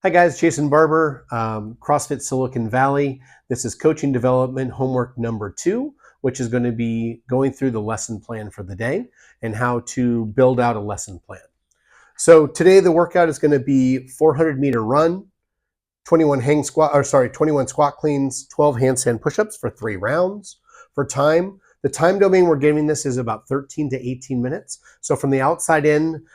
Hi guys, Jason Barber, CrossFit Silicon Valley. This is coaching development homework number 2, which is going to be going through the lesson plan for the day and how to build out a lesson plan. So today the workout is going to be 400-meter run, 21 squat cleans, 12 handstand push-ups for 3 rounds. For time, the time domain we're giving this is about 13 to 18 minutes. So from the outside in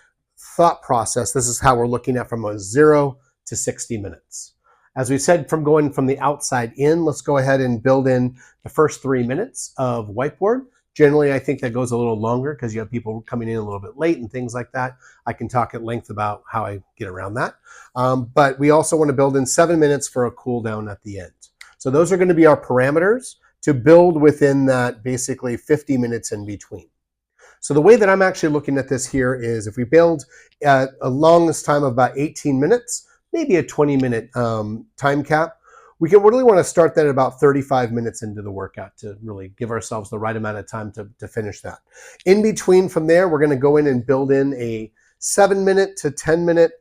thought process, this is how we're looking at from a 0 to 60 minutes. As we said, from going from the outside in, let's go ahead and build in the first 3 minutes of whiteboard. Generally, I think that goes a little longer because you have people coming in a little bit late and things like that. I can talk at length about how I get around that. But we also want to build in 7 minutes for a cool down at the end. So those are going to be our parameters to build within that basically 50 minutes in between. So the way that I'm actually looking at this here is if we build at a longest time of about 18 minutes, maybe a 20-minute time cap, we really want to start that at about 35 minutes into the workout to really give ourselves the right amount of time to finish that. In between from there, we're going to go in and build in a 7-minute to 10-minute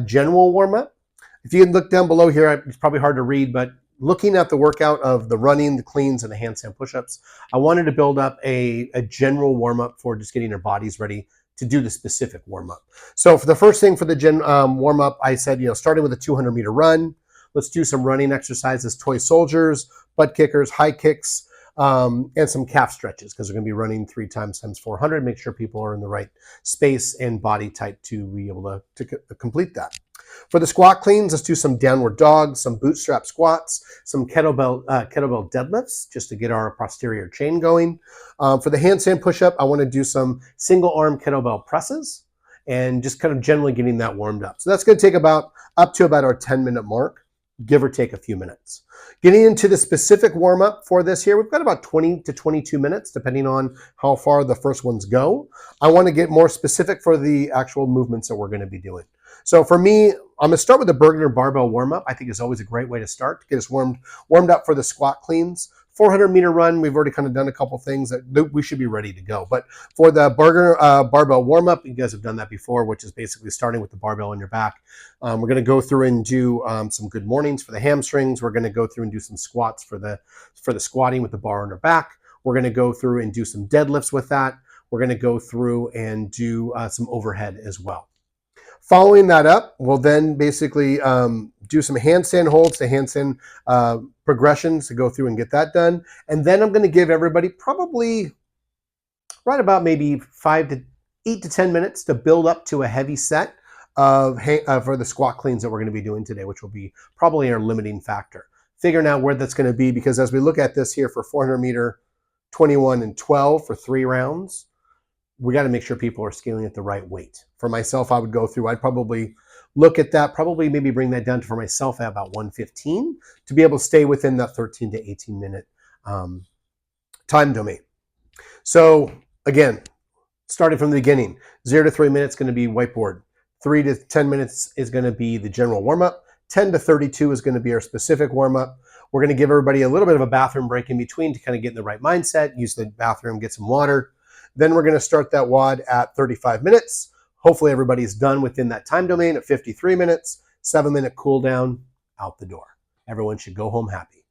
general warm-up. If you can look down below here, it's probably hard to read, but looking at the workout of the running, the cleans, and the handstand push-ups, I wanted to build up a general warm-up for just getting our bodies ready to do the specific warm-up. So for the first thing for the warm-up, I said, starting with a 200-meter run, let's do some running exercises, toy soldiers, butt kickers, high kicks, and some calf stretches because we're going to be running 3 times 400. Make sure people are in the right space and body type to be able to complete that. For the squat cleans, let's do some downward dogs, some bootstrap squats, some kettlebell deadlifts just to get our posterior chain going. For the handstand push-up, I want to do some single arm kettlebell presses and just kind of generally getting that warmed up. So that's going to take up to about our 10-minute mark, give or take a few minutes. Getting into the specific warm-up for this here, we've got about 20 to 22 minutes, depending on how far the first ones go. I want to get more specific for the actual movements that we're going to be doing. So for me, I'm going to start with the burger barbell warm-up. I think is always a great way to start to get us warmed up for the squat cleans. 400-meter run, we've already kind of done a couple things that we should be ready to go. But for the burger barbell warm-up, you guys have done that before, which is basically starting with the barbell on your back. We're going to go through and do some good mornings for the hamstrings. We're going to go through and do some squats for the squatting with the bar on our back. We're going to go through and do some deadlifts with that. We're going to go through and do some overhead as well. Following that up, we'll then basically do some handstand holds, the handstand progressions to go through and get that done. And then I'm going to give everybody probably right about maybe 8 to 10 minutes to build up to a heavy set for the squat cleans that we're going to be doing today, which will be probably our limiting factor. Figuring out where that's going to be, because as we look at this here for 400-meter, 21 and 12 for 3 rounds, we got to make sure people are scaling at the right weight. For myself, I'd probably look at that, maybe bring that down to, for myself, at about 115 to be able to stay within that 13 to 18 minute time domain. So again, starting from the beginning, 0 to 3 minutes going to be whiteboard. 3 to 10 minutes is going to be the general warm-up. 10 to 32 is going to be our specific warm-up. We're going to give everybody a little bit of a bathroom break in between to kind of get in the right mindset, use the bathroom, get some water. Then we're going to start that WOD at 35 minutes. Hopefully everybody's done within that time domain at 53 minutes, 7-minute cool down, out the door. Everyone should go home happy.